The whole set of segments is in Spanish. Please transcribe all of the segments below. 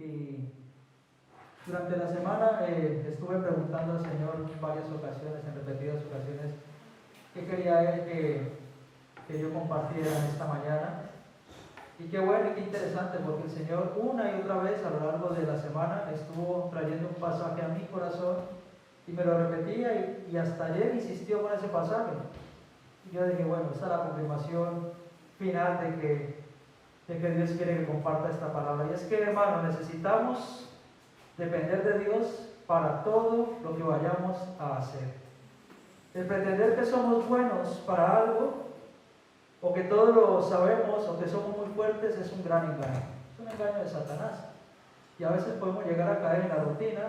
y durante la semana estuve preguntando al Señor en varias ocasiones, en repetidas ocasiones, qué quería Él que yo compartiera esta mañana. Y qué bueno y qué interesante, porque el Señor una y otra vez a lo largo de la semana estuvo trayendo un pasaje a mi corazón y me lo repetía y hasta ayer insistió con ese pasaje. Y yo dije, bueno, esta es la confirmación final de que Dios quiere que comparta esta palabra. Y es que, hermano, necesitamos depender de Dios para todo lo que vayamos a hacer. El pretender que somos buenos para algo, o que todo lo sabemos, o que somos muy fuertes, es un gran engaño. Es un engaño de Satanás. Y a veces podemos llegar a caer en la rutina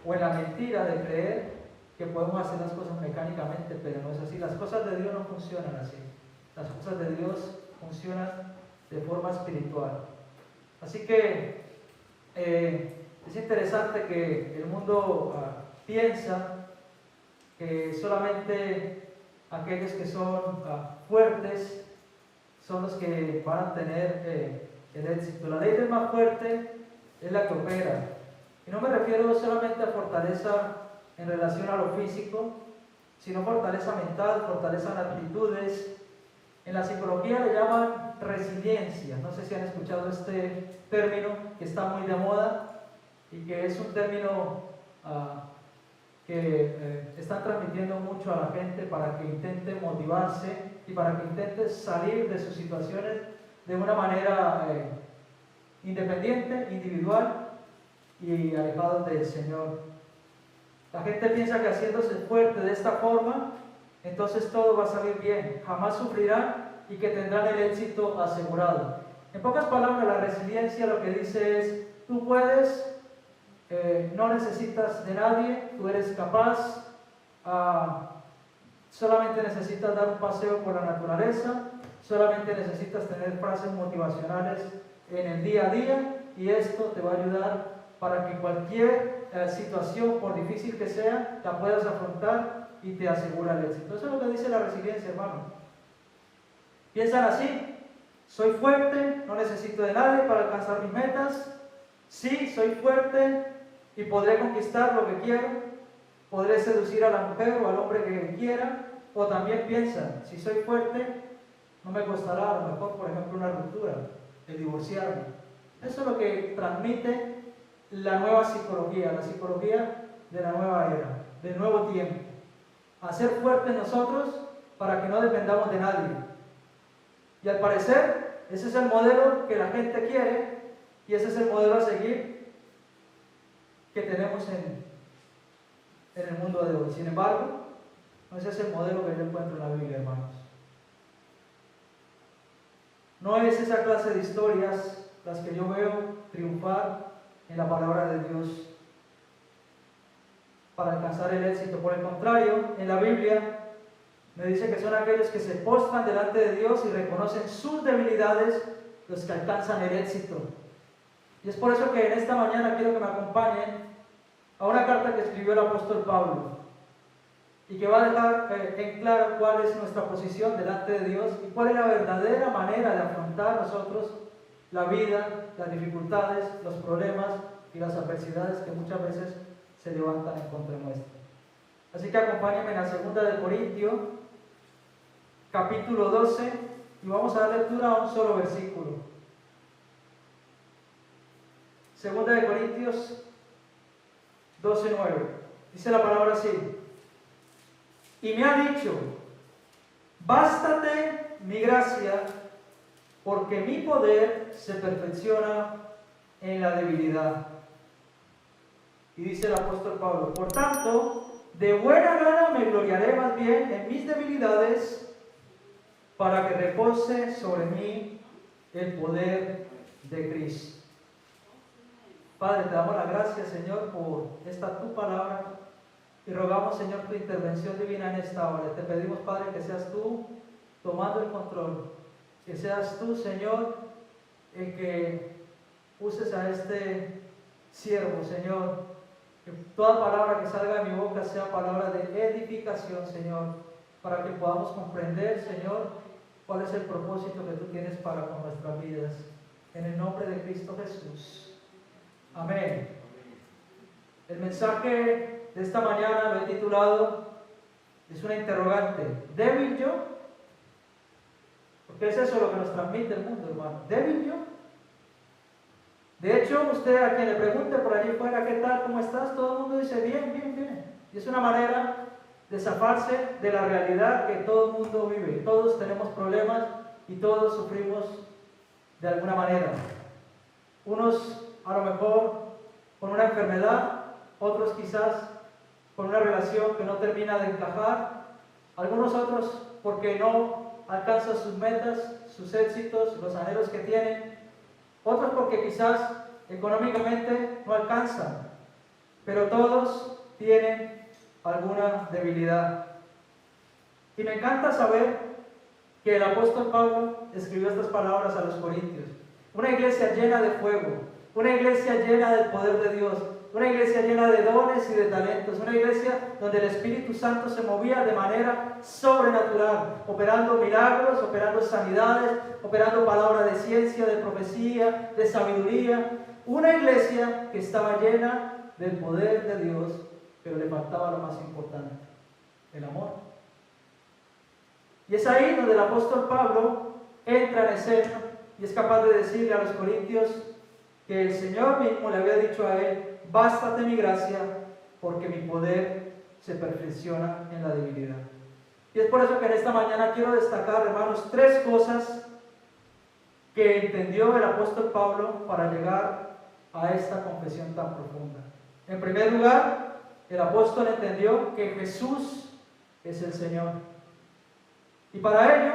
o en la mentira de creer que podemos hacer las cosas mecánicamente, pero no es así. Las cosas de Dios no funcionan así. Las cosas de Dios funcionan de forma espiritual. Así que es interesante que el mundo piensa que solamente aquellos que son fuertes son los que van a tener el éxito. La ley del más fuerte es la que opera. Y no me refiero solamente a fortaleza en relación a lo físico, sino fortaleza mental, fortaleza en actitudes. En la psicología le llaman resiliencia. No sé si han escuchado este término que está muy de moda y que es un término que están transmitiendo mucho a la gente para que intente motivarse y para que intente salir de sus situaciones de una manera independiente, individual y alejados del Señor. La gente piensa que haciéndose fuerte de esta forma, entonces todo va a salir bien, jamás sufrirán y que tendrán el éxito asegurado. En pocas palabras, la resiliencia lo que dice es, tú puedes, no necesitas de nadie, tú eres capaz, solamente necesitas dar un paseo por la naturaleza, solamente necesitas tener frases motivacionales en el día a día y esto te va a ayudar para que cualquier situación, por difícil que sea, la puedas afrontar y te asegura el éxito. Eso es lo que dice la resiliencia, hermano. Piensan así, soy fuerte, no necesito de nadie para alcanzar mis metas, sí, soy fuerte y podré conquistar lo que quiero, podré seducir a la mujer o al hombre que quiera, o también piensan, si soy fuerte, no me costará a lo mejor, por ejemplo, una ruptura, el divorciarme. Eso es lo que transmite la nueva psicología, la psicología de la nueva era, del nuevo tiempo. Hacer fuertes nosotros para que no dependamos de nadie. Y al parecer, ese es el modelo que la gente quiere y ese es el modelo a seguir que tenemos en el mundo de hoy. Sin embargo, no ese es el modelo que yo encuentro en la Biblia, hermanos. No es esa clase de historias las que yo veo triunfar en la palabra de Dios para alcanzar el éxito. Por el contrario, en la Biblia me dice que son aquellos que se postran delante de Dios y reconocen sus debilidades los que alcanzan el éxito. Y es por eso que en esta mañana quiero que me acompañen a una carta que escribió el apóstol Pablo y que va a dejar en claro cuál es nuestra posición delante de Dios y cuál es la verdadera manera de afrontar nosotros la vida, las dificultades, los problemas y las adversidades que muchas veces se levantan en contra nuestra. Así que acompáñenme en la 2 de Corintios, capítulo 12, y vamos a dar lectura a un solo versículo. 2 de Corintios 12:9. Dice la palabra así: y me ha dicho, bástate mi gracia, porque mi poder se perfecciona en la debilidad. Y dice el apóstol Pablo, por tanto, de buena gana me gloriaré más bien en mis debilidades, para que repose sobre mí el poder de Cristo. Padre, te damos las gracias, Señor, por esta tu palabra y rogamos, Señor, tu intervención divina en esta hora. Te pedimos, Padre, que seas tú tomando el control, que seas tú, Señor, el que uses a este siervo, Señor, que toda palabra que salga de mi boca sea palabra de edificación, Señor, para que podamos comprender, Señor, cuál es el propósito que tú tienes para con nuestras vidas. En el nombre de Cristo Jesús. Amén. El mensaje de esta mañana lo he titulado, es una interrogante, ¿débil yo? Porque es eso lo que nos transmite el mundo, hermano. ¿Débil yo? De hecho, usted a quien le pregunte por allí fuera, ¿qué tal? ¿Cómo estás? Todo el mundo dice, bien, bien, bien. Y es una manera de zafarse de la realidad que todo el mundo vive. Todos tenemos problemas y todos sufrimos de alguna manera. Unos a lo mejor con una enfermedad, otros quizás con una relación que no termina de encajar, algunos otros porque no alcanzan sus metas, sus éxitos, los anhelos que tienen, otros porque quizás económicamente no alcanzan, pero todos tienen alguna debilidad. Y me encanta saber que el apóstol Pablo escribió estas palabras a los corintios. Una iglesia llena de fuego, una iglesia llena del poder de Dios, una iglesia llena de dones y de talentos, una iglesia donde el Espíritu Santo se movía de manera sobrenatural, operando milagros, operando sanidades, operando palabras de ciencia, de profecía, de sabiduría. Una iglesia que estaba llena del poder de Dios, pero le faltaba lo más importante, el amor. Y es ahí donde el apóstol Pablo entra en escena y es capaz de decirle a los corintios que el Señor mismo le había dicho a él: bástate mi gracia, porque mi poder se perfecciona en la debilidad. Y es por eso que en esta mañana quiero destacar, hermanos, 3 cosas que entendió el apóstol Pablo para llegar a esta confesión tan profunda. En primer lugar, el apóstol entendió que Jesús es el Señor. Y para ello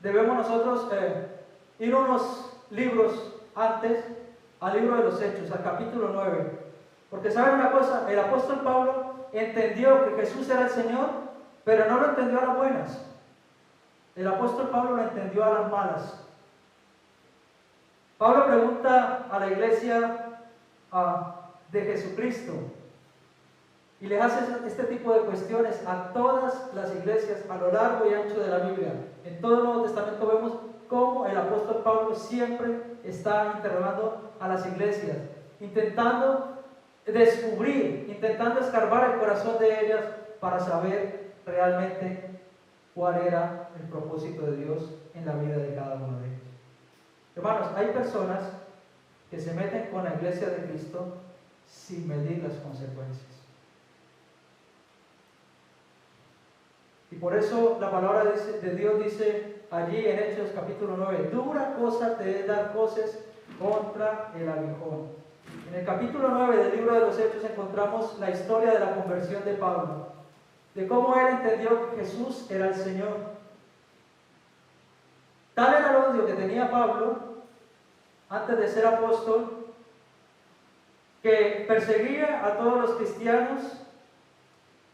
debemos nosotros ir unos libros antes al libro de los Hechos, al capítulo 9. Porque ¿saben una cosa? El apóstol Pablo entendió que Jesús era el Señor, pero no lo entendió a las buenas. El apóstol Pablo lo entendió a las malas. Pablo pregunta a la iglesia de Jesucristo y les hace este tipo de cuestiones a todas las iglesias a lo largo y ancho de la Biblia. En todo el Nuevo Testamento vemos cómo el apóstol Pablo siempre está interrogando a las iglesias, intentando descubrir, intentando escarbar el corazón de ellas para saber realmente cuál era el propósito de Dios en la vida de cada uno de ellos. Hermanos, hay personas que se meten con la iglesia de Cristo sin medir las consecuencias. Y por eso la palabra de Dios dice allí en Hechos capítulo 9, dura cosa te es dar coces contra el aguijón. En el capítulo 9 del libro de los Hechos encontramos la historia de la conversión de Pablo, de cómo él entendió que Jesús era el Señor. Tal era el odio que tenía Pablo antes de ser apóstol, que perseguía a todos los cristianos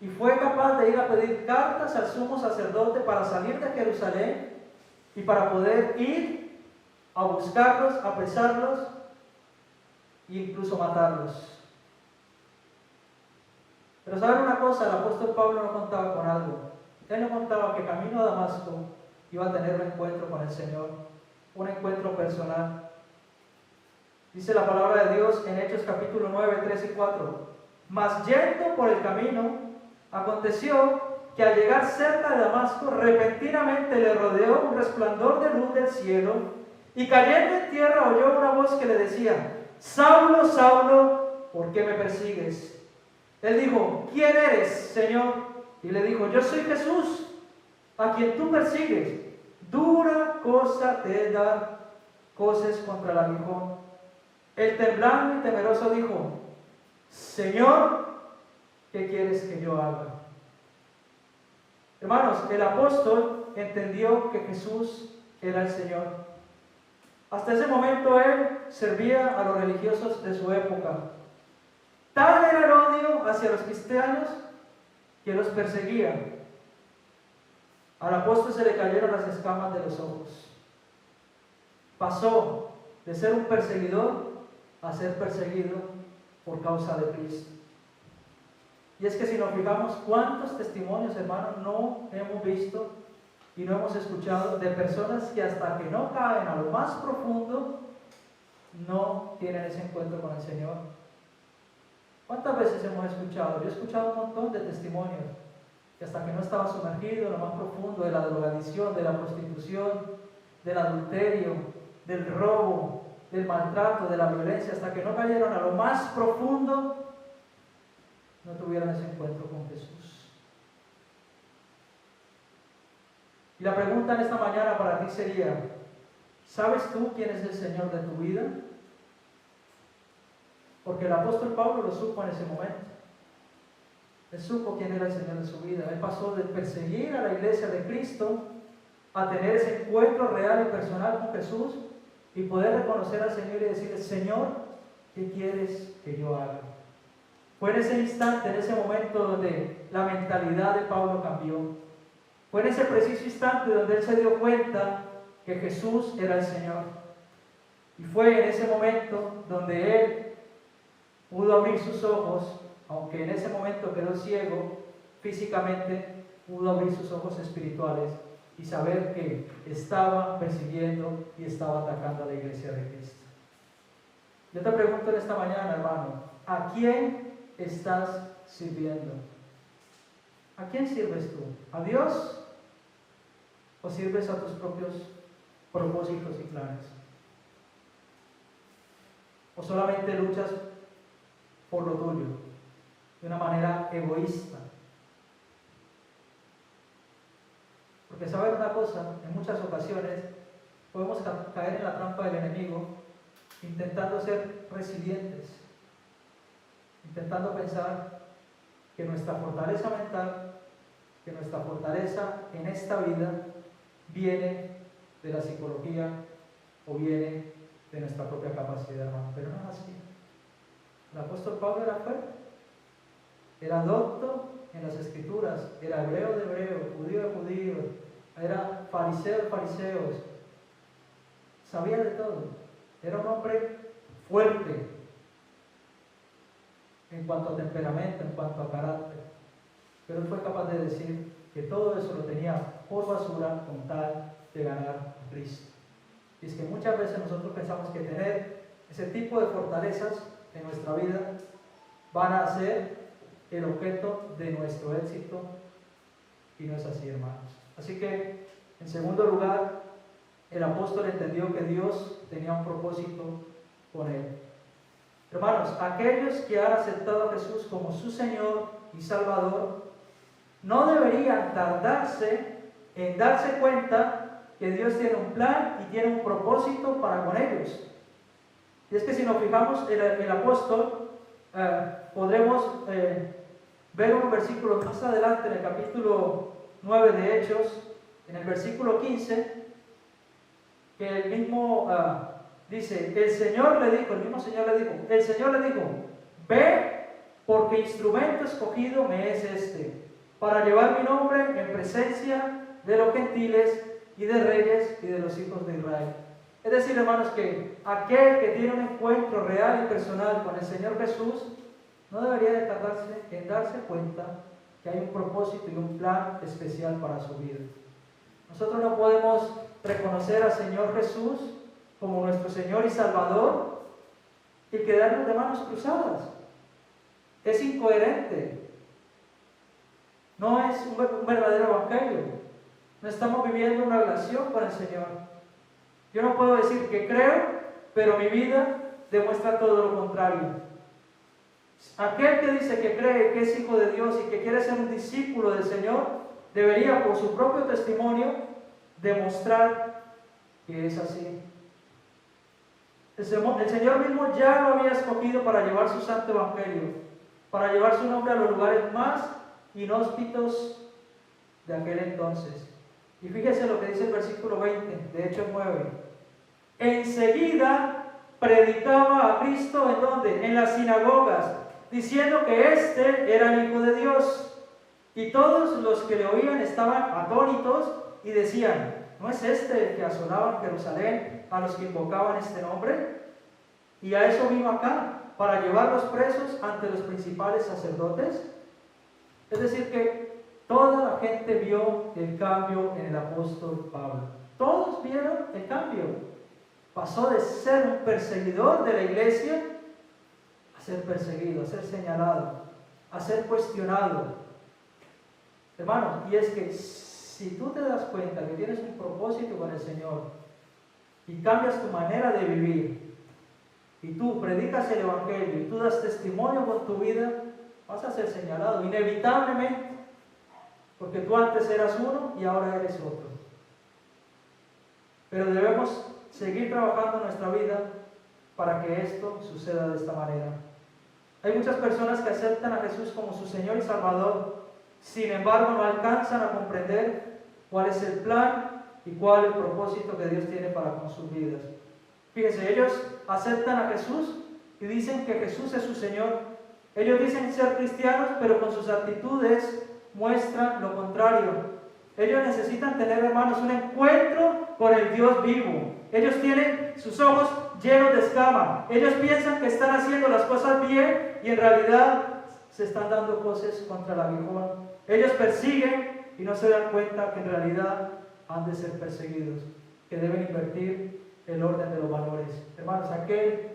y fue capaz de ir a pedir cartas al sumo sacerdote para salir de Jerusalén y para poder ir a buscarlos, apresarlos e incluso matarlos. Pero ¿saben una cosa? El apóstol Pablo no contaba con algo. Él no contaba que camino a Damasco iba a tener un encuentro con el Señor, un encuentro personal. Dice la palabra de Dios en Hechos capítulo 9, 3 y 4. Mas yendo por el camino, aconteció que al llegar cerca de Damasco, repentinamente le rodeó un resplandor de luz del cielo, y cayendo en tierra oyó una voz que le decía: Saulo, Saulo, ¿por qué me persigues? Él dijo: ¿quién eres, Señor? Y le dijo: yo soy Jesús, a quien tú persigues. Dura cosa te es dar coces contra el aguijón. El temblando y temeroso dijo: Señor, ¿qué quieres que yo haga? Hermanos, el apóstol entendió que Jesús era el Señor. Hasta ese momento él servía a los religiosos de su época. Tal era el odio hacia los cristianos que los perseguía. Al apóstol se le cayeron las escamas de los ojos. Pasó de ser un perseguidor a ser perseguido por causa de Cristo. Y es que si nos fijamos cuántos testimonios, hermanos, no hemos visto y no hemos escuchado de personas que hasta que no caen a lo más profundo no tienen ese encuentro con el Señor. ¿Cuántas veces hemos escuchado? Yo he escuchado un montón de testimonios que hasta que no estaba sumergido en lo más profundo de la drogadicción, de la prostitución, del adulterio, del robo, del maltrato, de la violencia, hasta que no cayeron a lo más profundo, no tuvieron ese encuentro con Jesús. Y la pregunta en esta mañana para ti sería, ¿sabes tú quién es el Señor de tu vida? Porque el apóstol Pablo lo supo en ese momento. Él supo quién era el Señor de su vida. Él pasó de perseguir a la iglesia de Cristo a tener ese encuentro real y personal con Jesús y poder reconocer al Señor y decirle, Señor, ¿qué quieres que yo haga? Fue en ese instante, en ese momento donde la mentalidad de Pablo cambió. Fue en ese preciso instante donde él se dio cuenta que Jesús era el Señor. Y fue en ese momento donde él pudo abrir sus ojos, aunque en ese momento quedó ciego físicamente, pudo abrir sus ojos espirituales y saber que estaba persiguiendo y estaba atacando a la iglesia de Cristo. Yo te pregunto en esta mañana, hermano, ¿a quién estás sirviendo? ¿A quién sirves tú? ¿A Dios? ¿O sirves a tus propios propósitos y planes? ¿O solamente luchas por lo tuyo, de una manera egoísta? Porque saber una cosa, en muchas ocasiones podemos caer en la trampa del enemigo intentando ser resilientes, intentando pensar que nuestra fortaleza mental, que nuestra fortaleza en esta vida viene de la psicología o viene de nuestra propia capacidad, hermano. Pero no es así. El apóstol Pablo era fuerte, era docto en las escrituras, era hebreo de hebreos, judío de judíos, era fariseo de fariseos, sabía de todo, era un hombre fuerte en cuanto a temperamento, en cuanto a carácter, pero él fue capaz de decir que todo eso lo tenía por basura con tal de ganar a Cristo. Y es que muchas veces nosotros pensamos que tener ese tipo de fortalezas en nuestra vida van a ser el objeto de nuestro éxito, y no es así, hermanos. Así que, en segundo lugar, el apóstol entendió que Dios tenía un propósito con él. Hermanos, aquellos que han aceptado a Jesús como su Señor y Salvador no deberían tardarse en darse cuenta que Dios tiene un plan y tiene un propósito para con ellos. Y es que si nos fijamos en el apóstol, podremos ver unos versículos más adelante en el capítulo 9 de Hechos, en el versículo 15, que el mismo dice, el mismo Señor le dijo, ve, porque instrumento escogido me es este, para llevar mi nombre en presencia de los gentiles y de reyes y de los hijos de Israel. Es decir, hermanos, que aquel que tiene un encuentro real y personal con el Señor Jesús no debería de tardarse en darse cuenta que hay un propósito y un plan especial para su vida. Nosotros no podemos reconocer al Señor Jesús como nuestro Señor y Salvador y quedarnos de manos cruzadas. Es incoherente. No es un verdadero evangelio. No estamos viviendo una relación con el Señor. Yo no puedo decir que creo, pero mi vida demuestra todo lo contrario. Aquel que dice que cree que es hijo de Dios y que quiere ser un discípulo del Señor, debería por su propio testimonio demostrar que es así. El Señor mismo ya lo había escogido para llevar su santo evangelio, para llevar su nombre a los lugares más inhóspitos de aquel entonces. Y fíjese lo que dice el versículo 20 de Hechos 9. Enseguida predicaba a Cristo, ¿en dónde? En las sinagogas, diciendo que éste era el Hijo de Dios. Y todos los que le oían estaban atónitos y decían, ¿no es este el que asolaba en Jerusalén a los que invocaban este nombre? Y a eso vino acá, para llevarlos presos ante los principales sacerdotes. Es decir que toda la gente vio el cambio en el apóstol Pablo. Todos vieron el cambio. Pasó de ser un perseguidor de la iglesia a ser perseguido, a ser señalado, a ser cuestionado. Hermano, y es que si tú te das cuenta que tienes un propósito con el Señor y cambias tu manera de vivir, y tú predicas el Evangelio y tú das testimonio con tu vida, vas a ser señalado, inevitablemente, porque tú antes eras uno y ahora eres otro. Pero debemos seguir trabajando en nuestra vida para que esto suceda de esta manera. Hay muchas personas que aceptan a Jesús como su Señor y Salvador, sin embargo no alcanzan a comprender cuál es el plan y cuál es el propósito que Dios tiene para con sus vidas. Fíjense, ellos aceptan a Jesús y dicen que Jesús es su Señor. Ellos dicen ser cristianos, pero con sus actitudes muestran lo contrario. Ellos necesitan tener, hermanos, un encuentro con el Dios vivo. Ellos tienen sus ojos llenos de escama. Ellos piensan que están haciendo las cosas bien y en realidad se están dando cosas contra el aguijón. Ellos persiguen y no se dan cuenta que en realidad han de ser perseguidos, que deben invertir el orden de los valores. Hermanos, aquel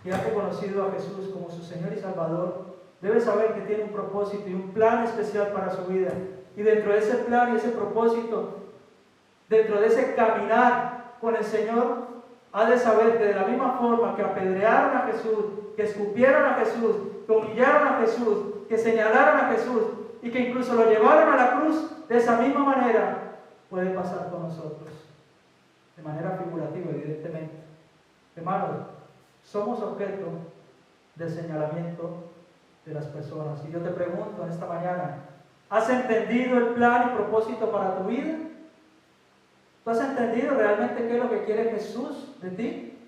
que ha reconocido a Jesús como su Señor y Salvador debe saber que tiene un propósito y un plan especial para su vida. Y dentro de ese plan y ese propósito, dentro de ese caminar con el Señor, ha de saber que de la misma forma que apedrearon a Jesús, que escupieron a Jesús, que humillaron a Jesús, que señalaron a Jesús y que incluso lo llevaron a la cruz, de esa misma manera puede pasar con nosotros. De manera figurativa, evidentemente. Hermanos, somos objeto del señalamiento de las personas. Y yo te pregunto en esta mañana, ¿has entendido el plan y propósito para tu vida? ¿Tú has entendido realmente qué es lo que quiere Jesús de ti?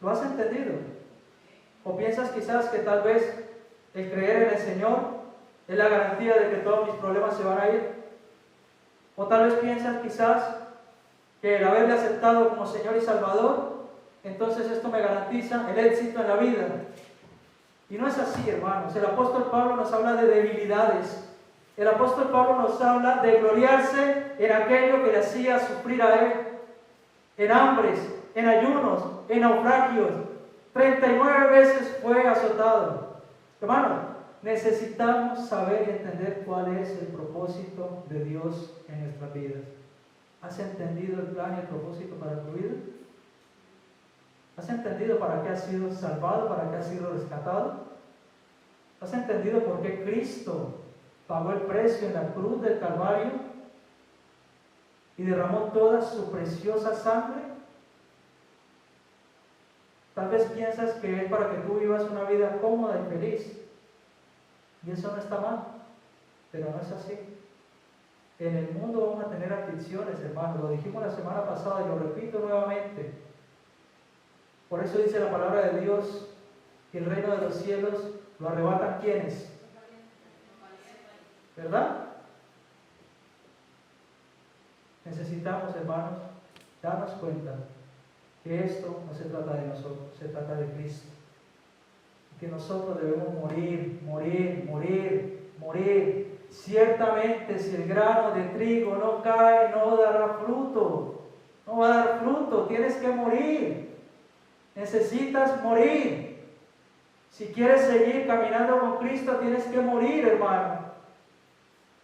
¿Lo has entendido? ¿O piensas quizás que tal vez el creer en el Señor es la garantía de que todos mis problemas se van a ir? ¿O tal vez piensas quizás que el haberle aceptado como Señor y Salvador, entonces esto me garantiza el éxito en la vida? Y no es así, hermanos. El apóstol Pablo nos habla de debilidades. El apóstol Pablo nos habla de gloriarse en aquello que le hacía sufrir a él, en hambres, en ayunos, en naufragios. 39 veces fue azotado. Hermano, necesitamos saber y entender cuál es el propósito de Dios en nuestras vidas. ¿Has entendido el plan y el propósito para tu vida? ¿Has entendido para qué has sido salvado, para qué has sido rescatado? ¿Has entendido por qué Cristo pagó el precio en la cruz del Calvario y derramó toda su preciosa sangre? Tal vez piensas que es para que tú vivas una vida cómoda y feliz, y eso no está mal, pero no es así. En el mundo vamos a tener aflicciones, hermanos. Lo dijimos la semana pasada y lo repito nuevamente. Por eso dice la palabra de Dios que el reino de los cielos lo arrebatan ¿quiénes? ¿Verdad? Necesitamos, hermanos, darnos cuenta que esto no se trata de nosotros, se trata de Cristo. Que nosotros debemos morir. Ciertamente, si el grano de trigo no cae, no dará fruto. No va a dar fruto, tienes que morir. Necesitas morir. Si quieres seguir caminando con Cristo, tienes que morir, hermano.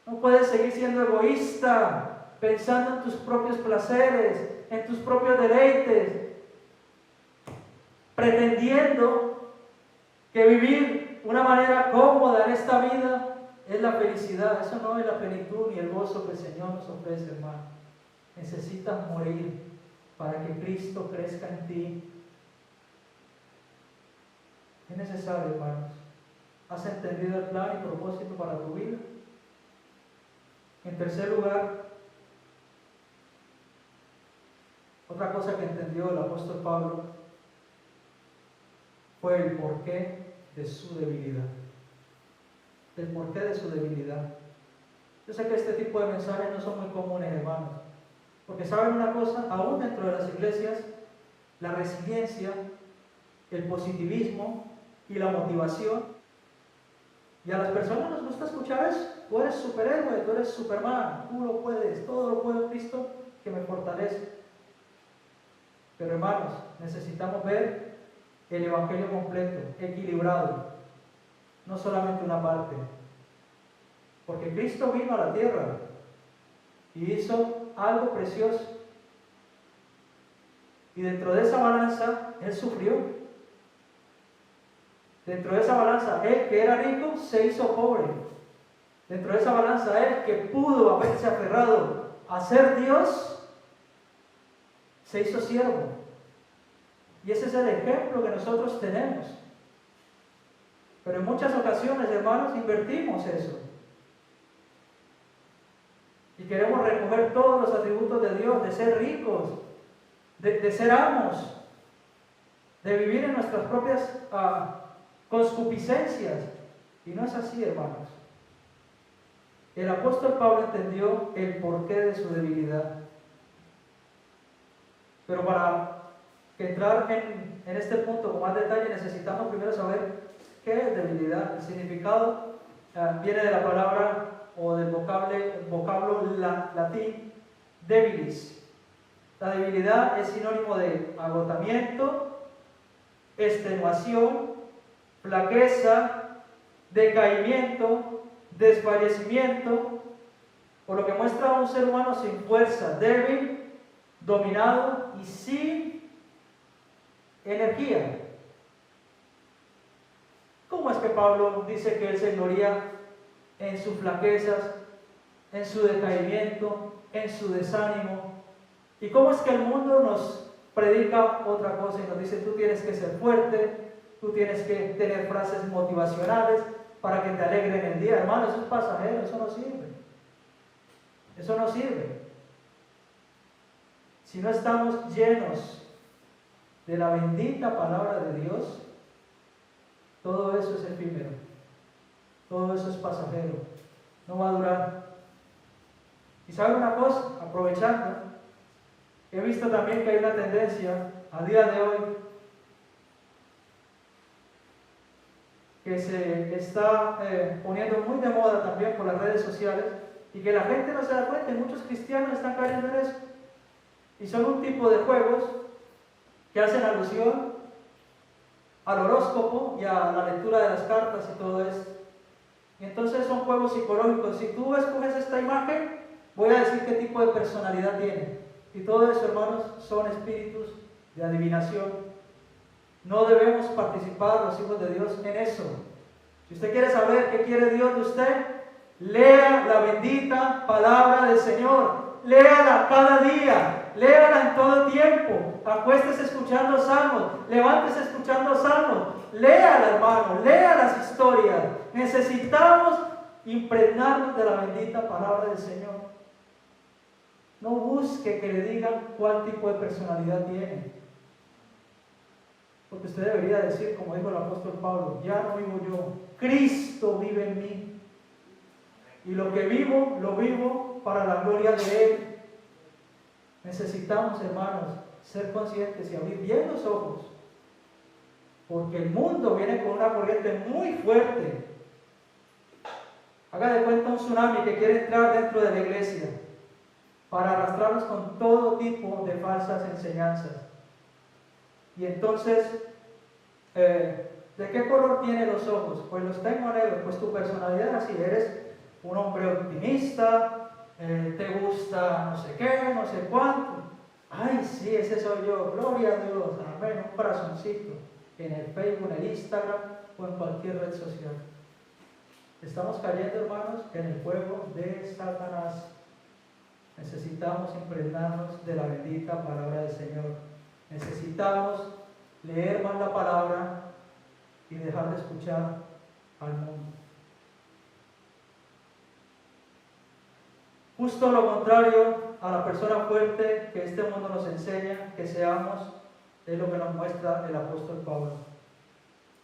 No puedes seguir siendo egoísta, pensando en tus propios placeres, en tus propios deleites, pretendiendo que vivir una manera cómoda en esta vida es la felicidad. Eso no es la plenitud ni el gozo que el Señor nos ofrece, hermano. Necesitas morir para que Cristo crezca en ti. Es necesario, hermanos. ¿Has entendido el plan y propósito para tu vida? En tercer lugar, otra cosa que entendió el apóstol Pablo fue el porqué de su debilidad. El porqué de su debilidad. Yo sé que este tipo de mensajes no son muy comunes, hermanos, porque saben una cosa, aún dentro de las iglesias, la resiliencia, el positivismo y la motivación, y a las personas nos gusta escuchar eso. Tú eres superhéroe, tú eres Superman, tú lo puedes, todo lo puede Cristo. que me fortalece. Pero hermanos, necesitamos ver el Evangelio completo, equilibrado, no solamente una parte. Porque Cristo vino a la tierra y hizo algo precioso. Y dentro de esa balanza, Él sufrió. Dentro de esa balanza, Él que era rico, se hizo pobre. Dentro de esa balanza, Él que pudo haberse aferrado a ser Dios, se hizo siervo. Y ese es el ejemplo que nosotros tenemos. Pero en muchas ocasiones, hermanos, invertimos eso. Y queremos recoger todos los atributos de Dios, de ser ricos, de ser amos, de vivir en nuestras propias concupiscencias. Y no es así, hermanos. El apóstol Pablo entendió el porqué de su debilidad. Pero para entrar en este punto con más detalle, necesitamos primero saber qué es debilidad. El significado viene de la palabra o del vocablo latín debilis. La debilidad es sinónimo de agotamiento, extenuación, flaqueza, decaimiento, desfallecimiento, por lo que muestra a un ser humano sin fuerza, débil, dominado y sin energía. ¿Cómo es que Pablo dice que él se gloria en sus flaquezas, en su decaimiento, en su desánimo? ¿Y cómo es que el mundo nos predica otra cosa y nos dice: tú tienes que ser fuerte, tú tienes que tener frases motivacionales para que te alegren el día? Hermano, eso es pasajero, eso no sirve. Eso no sirve. Si no estamos llenos de la bendita palabra de Dios, todo eso es efímero, todo eso es pasajero, no va a durar. Y ¿saben una cosa? Aprovechando, he visto también que hay una tendencia a día de hoy que se está poniendo muy de moda también por las redes sociales y que la gente no se da cuenta, y muchos cristianos están cayendo en eso. Y son un tipo de juegos que hacen alusión al horóscopo y a la lectura de las cartas y todo eso. Y entonces son juegos psicológicos. Si tú escoges esta imagen, voy a decir qué tipo de personalidad tiene. Y todo eso, hermanos, son espíritus de adivinación. No debemos participar los hijos de Dios en eso. Si usted quiere saber qué quiere Dios de usted, lea la bendita palabra del Señor. Léala cada día, léala en todo tiempo. Acuéstese escuchando salmos, levántese escuchando salmos. Léala, hermano, lea las historias. Necesitamos impregnarnos de la bendita palabra del Señor. No busque que le digan cuál tipo de personalidad tiene. Porque usted debería decir, como dijo el apóstol Pablo: ya no vivo yo, Cristo vive en mí. Y lo que vivo, lo vivo para la gloria de Él. Necesitamos, hermanos, ser conscientes y abrir bien los ojos. Porque el mundo viene con una corriente muy fuerte. Haga de cuenta un tsunami que quiere entrar dentro de la iglesia para arrastrarnos con todo tipo de falsas enseñanzas. Y entonces, ¿de qué color tiene los ojos? Pues los tengo negros. Pues tu personalidad es así, eres un hombre optimista, te gusta no sé qué, no sé cuánto. Ay, sí, ese soy yo, gloria a Dios, amén, un corazoncito en el Facebook, en el Instagram o en cualquier red social. Estamos cayendo, hermanos, en el juego de Satanás. Necesitamos impregnarnos de la bendita palabra del Señor. Necesitamos leer más la palabra y dejar de escuchar al mundo. Justo lo contrario a la persona fuerte que este mundo nos enseña que seamos, es lo que nos muestra el apóstol Pablo.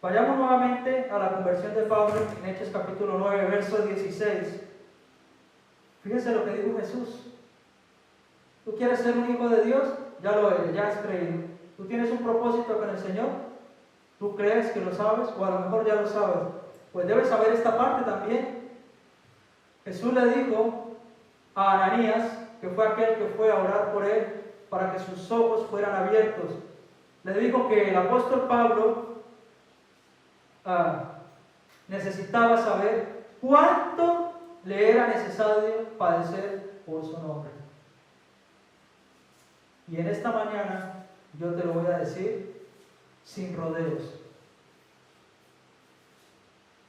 Vayamos nuevamente a la conversión de Pablo en Hechos capítulo 9, verso 16. Fíjense lo que dijo Jesús. ¿Tú quieres ser un hijo de Dios? Ya lo eres, ya has creído. ¿Tú tienes un propósito con el Señor? ¿Tú crees que lo sabes? O a lo mejor ya lo sabes. Pues debes saber esta parte también. Jesús le dijo a Ananías: que fue aquel que fue a orar por él para que sus ojos fueran abiertos. Le dijo que el apóstol Pablo necesitaba saber cuánto le era necesario padecer por su nombre. Y en esta mañana yo te lo voy a decir sin rodeos.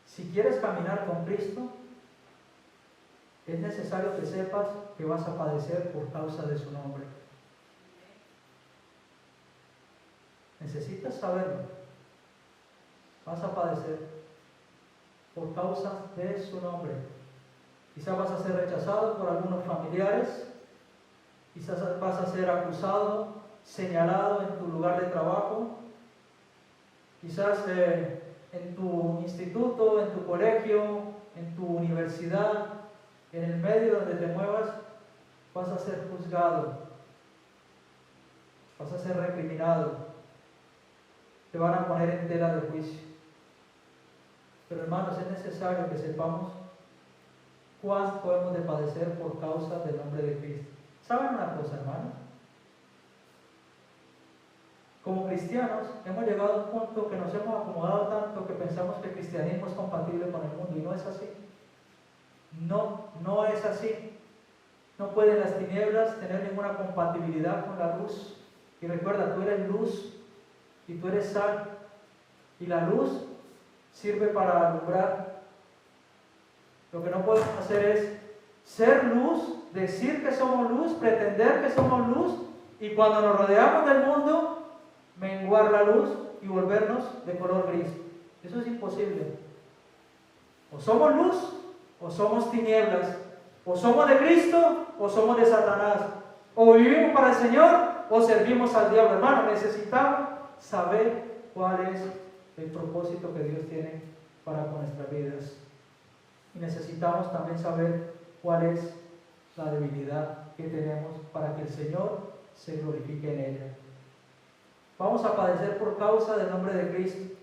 Si quieres caminar con Cristo, es necesario que sepas que vas a padecer por causa de su nombre. Necesitas saberlo. Vas a padecer por causa de su nombre. Quizás vas a ser rechazado por algunos familiares. Quizás vas a ser acusado, señalado en tu lugar de trabajo. Quizás en tu instituto, en tu colegio, en tu universidad, en el medio donde te muevas, vas a ser juzgado. Vas a ser recriminado. Te van a poner en tela de juicio. Pero hermanos, es necesario que sepamos cuánto podemos de padecer por causa del nombre de Cristo. ¿Saben una cosa, hermanos? Como cristianos hemos llegado a un punto que nos hemos acomodado tanto que pensamos que el cristianismo es compatible con el mundo, y no es así. No es así. No pueden las tinieblas tener ninguna compatibilidad con la luz. Y recuerda, tú eres luz y tú eres sal, y la luz sirve para alumbrar. Lo que no podemos hacer es ser luz, decir que somos luz, pretender que somos luz, y cuando nos rodeamos del mundo, menguar la luz y volvernos de color gris. Eso es imposible. O somos luz o somos tinieblas. O somos de Cristo o somos de Satanás. O vivimos para el Señor o servimos al diablo. Hermano, necesitamos saber cuál es el propósito que Dios tiene para con nuestras vidas. Y necesitamos también saber cuál es la debilidad que tenemos para que el Señor se glorifique en ella. Vamos a padecer por causa del nombre de Cristo.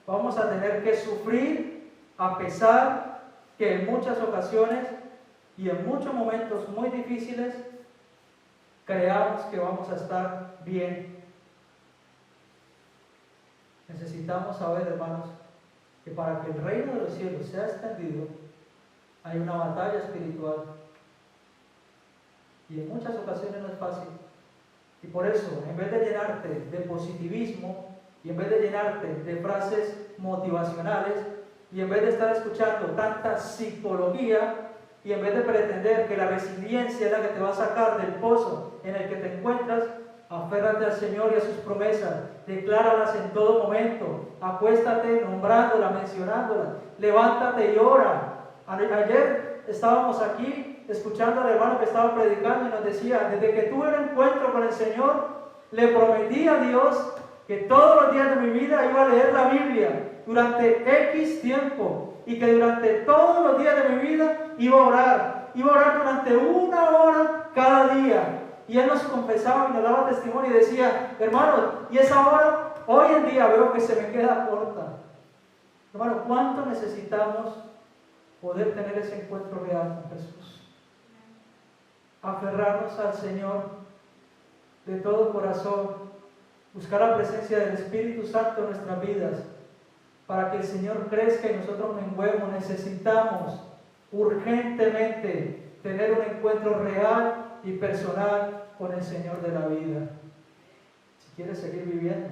Vamos a tener que sufrir a pesar que en muchas ocasiones y en muchos momentos muy difíciles creamos que vamos a estar bien. Necesitamos saber, hermanos, que para que el reino de los cielos sea extendido, hay una batalla espiritual. Y en muchas ocasiones no es fácil. Y por eso, en vez de llenarte de positivismo, y en vez de llenarte de frases motivacionales, y en vez de estar escuchando tanta psicología, y en vez de pretender que la resiliencia es la que te va a sacar del pozo en el que te encuentras, aférrate al Señor y a sus promesas, decláralas en todo momento, acuéstate nombrándolas, mencionándolas, levántate y ora. Ayer estábamos aquí escuchando al hermano que estaba predicando y nos decía, desde que tuve un encuentro con el Señor, le prometí a Dios que todos los días de mi vida iba a leer la Biblia durante X tiempo, y que durante todos los días de mi vida iba a orar durante 1 hora cada día. Y él nos confesaba y nos daba testimonio y decía, hermano, y esa hora hoy en día veo que se me queda corta. Hermano, ¿cuánto necesitamos poder tener ese encuentro real con Jesús? Aferrarnos al Señor de todo corazón, buscar la presencia del Espíritu Santo en nuestras vidas, para que el Señor crezca y nosotros menguemos. Necesitamos urgentemente tener un encuentro real y personal con el Señor de la vida. Si quieres seguir viviendo,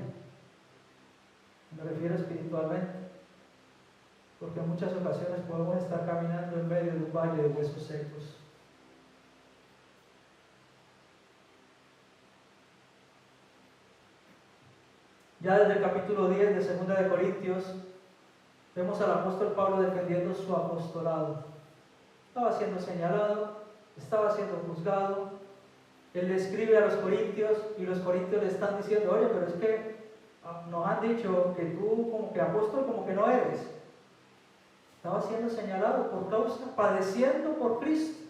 me refiero espiritualmente, porque en muchas ocasiones podemos estar caminando en medio de un valle de huesos secos. Ya desde el capítulo 10 de 2 de Corintios vemos al apóstol Pablo defendiendo su apostolado. Estaba siendo señalado, estaba siendo juzgado. Él le escribe a los corintios y los corintios le están diciendo, oye, pero es que nos han dicho que tú como que apóstol como que no eres. Estaba siendo señalado por causa, padeciendo por Cristo.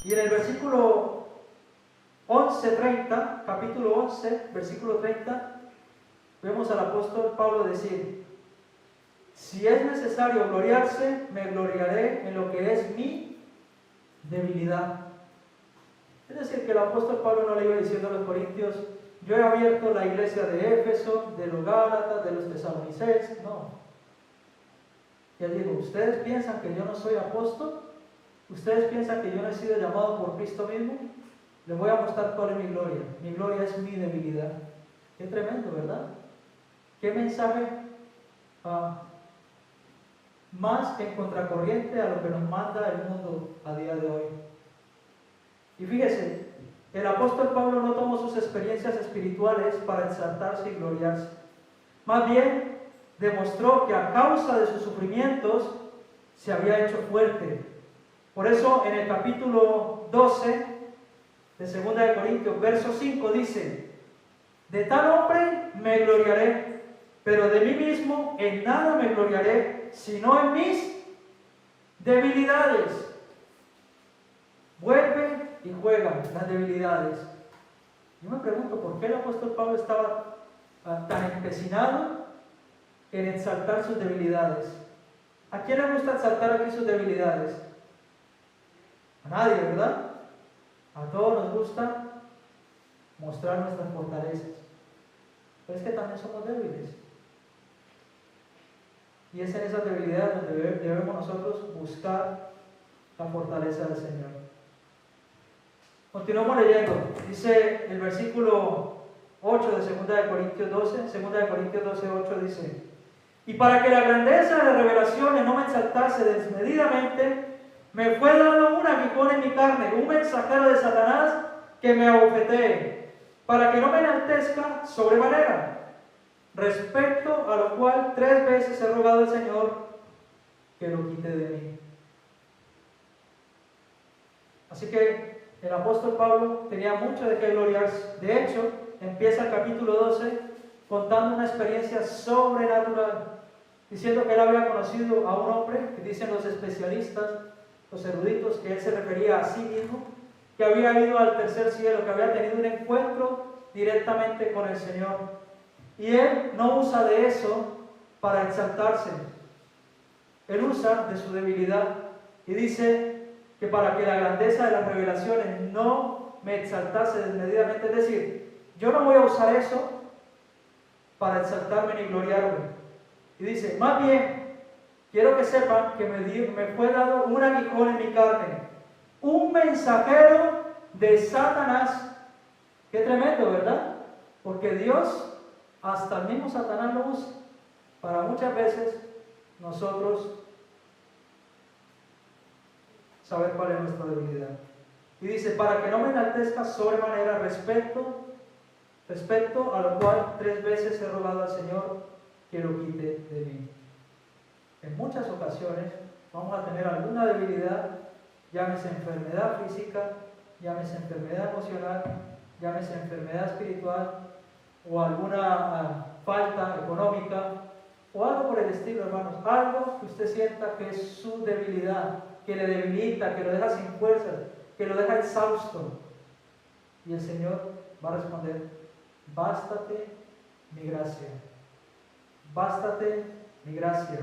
Y en el versículo 11:30, capítulo 11, versículo 30, vemos al apóstol Pablo decir, Si es necesario gloriarse, me gloriaré en lo que es mi debilidad. Es decir, que el apóstol Pablo no le iba diciendo a los corintios, yo he abierto la iglesia de Éfeso, de los Gálatas, de los tesalonicenses, no. Y él dijo, ¿ustedes piensan que yo no soy apóstol? ¿Ustedes piensan que yo no he sido llamado por Cristo mismo? Les voy a mostrar cuál es mi gloria. Mi gloria es mi debilidad. Qué tremendo, ¿verdad? Qué mensaje más en contracorriente a lo que nos manda el mundo a día de hoy. Y fíjese, el apóstol Pablo no tomó sus experiencias espirituales para exaltarse y gloriarse. Más bien, demostró que a causa de sus sufrimientos se había hecho fuerte. Por eso, en el capítulo 12 de 2 de Corintios, verso 5, dice, de tal hombre me gloriaré, pero de mí mismo en nada me gloriaré, sino en mis debilidades. Vuelve y juega las debilidades. Yo me pregunto, ¿por qué el apóstol Pablo estaba tan empecinado en exaltar sus debilidades? ¿A quién le gusta exaltar aquí sus debilidades? A nadie, ¿verdad? A todos nos gusta mostrar nuestras fortalezas. Pero es que también somos débiles. Y es en esas debilidades donde debemos nosotros buscar la fortaleza del Señor. Continuamos leyendo. Dice el versículo 8 de 2 Corintios 12, 2 Corintios 12, 8 dice, y para que la grandeza de las revelaciones no me exaltase desmedidamente, me fue dado un aguijón en mi carne, un mensajero de Satanás que me abofetee, para que no me enaltezca sobremanera. Respecto a lo cual 3 veces he rogado al Señor que lo quite de mí. Así que el apóstol Pablo tenía mucho de qué gloriarse. De hecho, empieza el capítulo 12 contando una experiencia sobrenatural, diciendo que él había conocido a un hombre, que dicen los especialistas, los eruditos, que él se refería a sí mismo, que había ido al tercer cielo, que había tenido un encuentro directamente con el Señor. Y él no usa de eso para exaltarse. Él usa de su debilidad y dice que para que la grandeza de las revelaciones no me exaltase desmedidamente, es decir, yo no voy a usar eso para exaltarme ni gloriarme. Y dice, más bien, quiero que sepan que me fue dado un aguijón en mi carne, un mensajero de Satanás. Qué tremendo, ¿verdad? Porque Dios, hasta el mismo Satanás lo usa para muchas veces nosotros saber cuál es nuestra debilidad. Y dice, para que no me enaltezca sobremanera respecto a lo cual 3 veces he rogado al Señor que lo quite de mí. En muchas ocasiones vamos a tener alguna debilidad, llámese enfermedad física, llámese enfermedad emocional, llámese enfermedad espiritual, o alguna falta económica, o algo por el estilo, hermanos. Algo que usted sienta que es su debilidad, que le debilita, que lo deja sin fuerzas, que lo deja exhausto. Y el Señor va a responder, bástate mi gracia. Bástate mi gracia.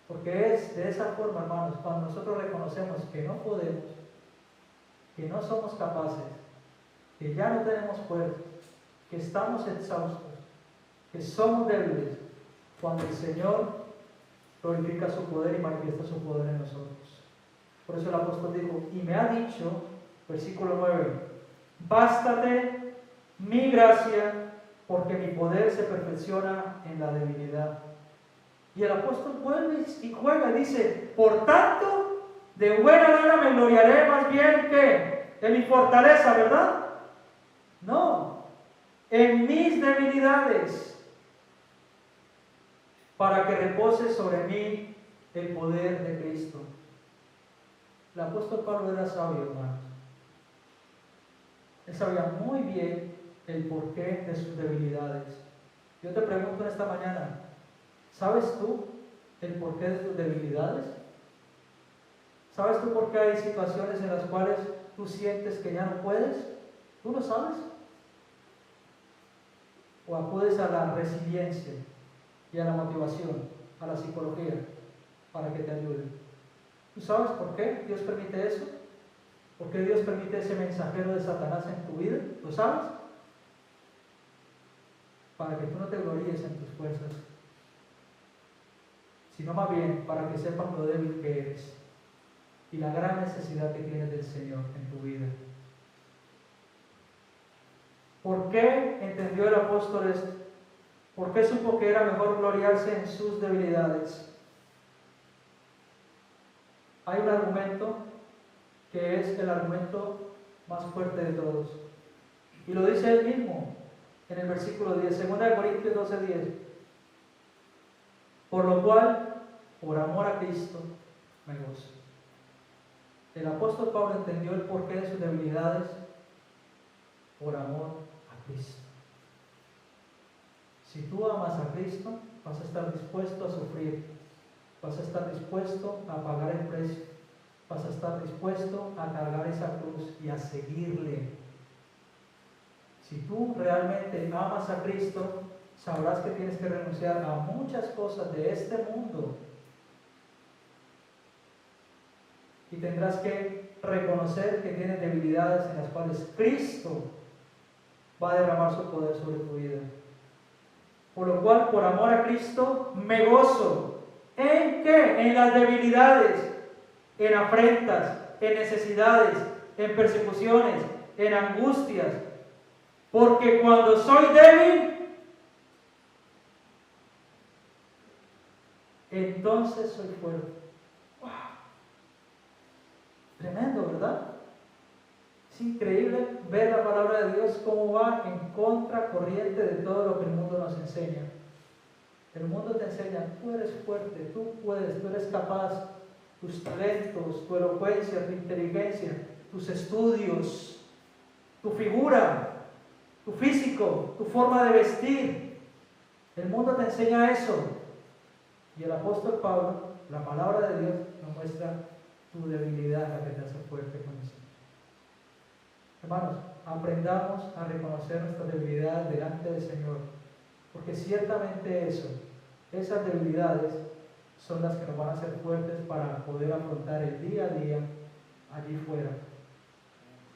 Porque es de esa forma, hermanos, cuando nosotros reconocemos que no podemos, que no somos capaces, que ya no tenemos fuerza, que estamos exhaustos, que somos débiles, cuando el Señor glorifica su poder y manifiesta su poder en nosotros. Por eso el apóstol dijo, y me ha dicho, versículo 9, bástate mi gracia, porque mi poder se perfecciona en la debilidad. Y el apóstol vuelve y juega y dice, por tanto, de buena gana me gloriaré más bien que en mi fortaleza, ¿verdad? No, en mis debilidades, para que repose sobre mí el poder de Cristo. El apóstol Pablo era sabio, hermanos. Él sabía muy bien el porqué de sus debilidades. Yo te pregunto en esta mañana, ¿sabes tú el porqué de tus debilidades? ¿Sabes tú por qué hay situaciones en las cuales tú sientes que ya no puedes? ¿Tú lo sabes? ¿O acudes a la resiliencia y a la motivación? a la psicología para que te ayude. ¿Tú sabes por qué Dios permite eso? ¿Por qué Dios permite ese mensajero de Satanás en tu vida? ¿Lo sabes? Para que tú no te gloríes en tus fuerzas, sino más bien para que sepas lo débil que eres y la gran necesidad que tienes del Señor en tu vida. ¿Por qué entendió el apóstol esto? ¿Por qué supo que era mejor gloriarse en sus debilidades? Hay un argumento que es el argumento más fuerte de todos. Y lo dice él mismo en el versículo 10, 2 Corintios 12:10. Por lo cual, por amor a Cristo, me gozo. El apóstol Pablo entendió el porqué de sus debilidades por amor a Cristo. Si tú amas a Cristo, vas a estar dispuesto a sufrir, vas a estar dispuesto a pagar el precio, vas a estar dispuesto a cargar esa cruz y a seguirle. Si tú realmente amas a Cristo, sabrás que tienes que renunciar a muchas cosas de este mundo y tendrás que reconocer que tienes debilidades en las cuales Cristo va a derramar su poder sobre tu vida. Por lo cual, por amor a Cristo, me gozo. ¿En qué? En las debilidades, en afrentas, en necesidades, en persecuciones, en angustias. Porque cuando soy débil, entonces soy fuerte. ¡Wow! Tremendo, ¿verdad? Es increíble ver la palabra de Dios cómo va en contracorriente de todo lo que el mundo nos enseña. El mundo te enseña, tú eres fuerte, tú puedes, tú eres capaz, tus talentos, tu elocuencia, tu inteligencia, tus estudios, tu figura, tu físico, tu forma de vestir. El mundo te enseña eso. Y el apóstol Pablo, la palabra de Dios, nos muestra tu debilidad, la que te hace fuerte con eso. Hermanos, aprendamos a reconocer nuestras debilidades delante del Señor, porque ciertamente esas debilidades son las que nos van a hacer fuertes para poder afrontar el día a día allí fuera,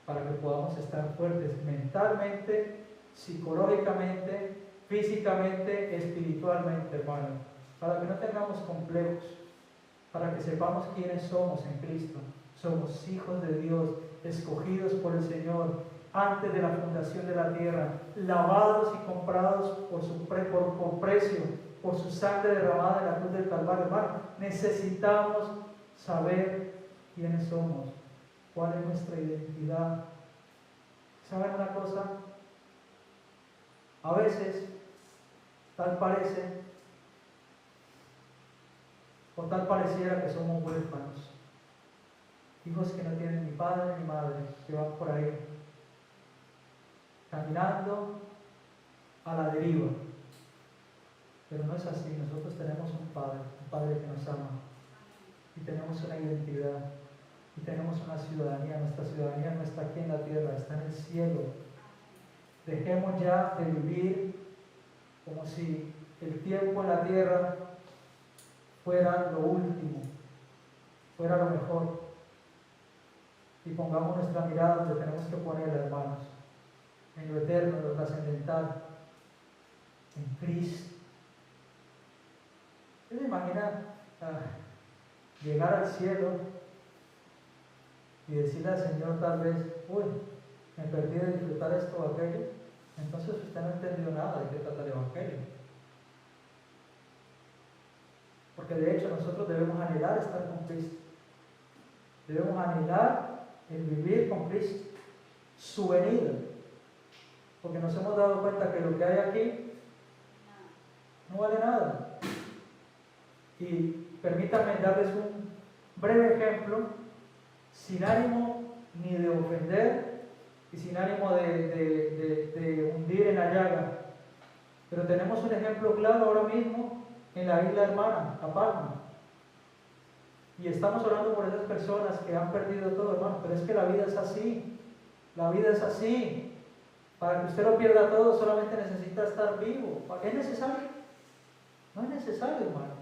para que podamos estar fuertes mentalmente, psicológicamente, físicamente, espiritualmente, hermano, para que no tengamos complejos, para que sepamos quiénes somos en Cristo. Somos hijos de Dios, escogidos por el Señor antes de la fundación de la tierra, lavados y comprados por precio, por su sangre derramada en la cruz del Calvario. Hermano, necesitamos saber quiénes somos, cuál es nuestra identidad. ¿Saben una cosa? A veces, tal parece, o tal pareciera que somos huérfanos, hijos que no tienen ni padre ni madre, que van por ahí caminando a la deriva. Pero no es así. Nosotros tenemos un Padre que nos ama, y tenemos una identidad, y tenemos una ciudadanía. Nuestra ciudadanía no está aquí en la tierra, está en el cielo. Dejemos ya de vivir como si el tiempo en la tierra fuera lo último, fuera lo mejor, y pongamos nuestra mirada donde tenemos que ponerla, hermanos, en lo eterno, en lo trascendental, en Cristo. ¿Usted se imagina llegar al cielo y decirle al Señor tal vez, uy, me perdí de disfrutar esto o aquello? Entonces usted no entendió nada de qué trata el Evangelio. Porque de hecho nosotros debemos anhelar estar con Cristo. Debemos anhelar el vivir con Cristo, su venida. Porque nos hemos dado cuenta que lo que hay aquí no vale nada. Y permítanme darles un breve ejemplo, sin ánimo ni de ofender y sin ánimo de hundir en la llaga. Pero tenemos un ejemplo claro ahora mismo en la isla hermana, La Palma. Y estamos orando por esas personas que han perdido todo, hermano. Pero es que la vida es así. La vida es así. Para que usted lo pierda todo, solamente necesita estar vivo. ¿Es necesario? No es necesario, hermano.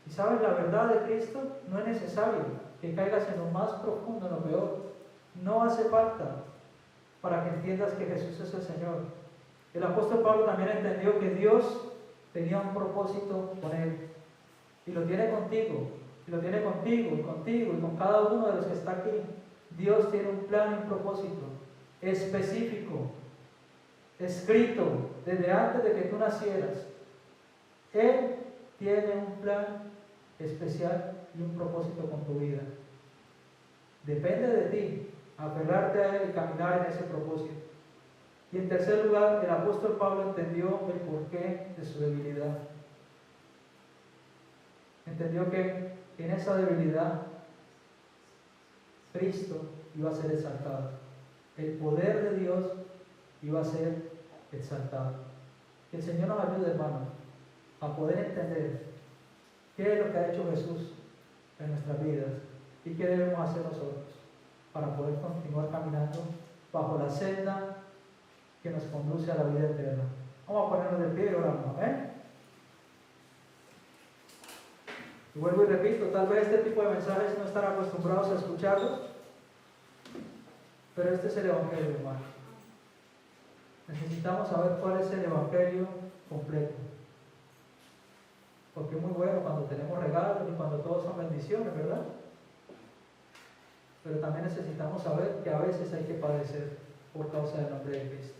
Si sabes la verdad de Cristo, no es necesario que caigas en lo más profundo, en lo peor. No hace falta para que entiendas que Jesús es el Señor. El apóstol Pablo también entendió que Dios tenía un propósito con él. Y lo tiene contigo, y lo tiene contigo, y contigo, y con cada uno de los que está aquí. Dios tiene un plan y un propósito específico, escrito desde antes de que tú nacieras. Él tiene un plan especial y un propósito con tu vida. Depende de ti aferrarte a Él y caminar en ese propósito. Y en tercer lugar, el apóstol Pablo entendió el porqué de su debilidad. Entendió que en esa debilidad Cristo iba a ser exaltado. El poder de Dios iba a ser exaltado. Que el Señor nos ayude, hermanos, a poder entender qué es lo que ha hecho Jesús en nuestras vidas y qué debemos hacer nosotros para poder continuar caminando bajo la senda que nos conduce a la vida eterna. Vamos a ponernos de pie y oramos. Amén. Y vuelvo y repito, tal vez este tipo de mensajes no están acostumbrados a escucharlos, pero este es el Evangelio, hermano. Necesitamos saber cuál es el Evangelio completo. Porque es muy bueno cuando tenemos regalos y cuando todos son bendiciones, ¿verdad? Pero también necesitamos saber que a veces hay que padecer por causa del nombre de Cristo.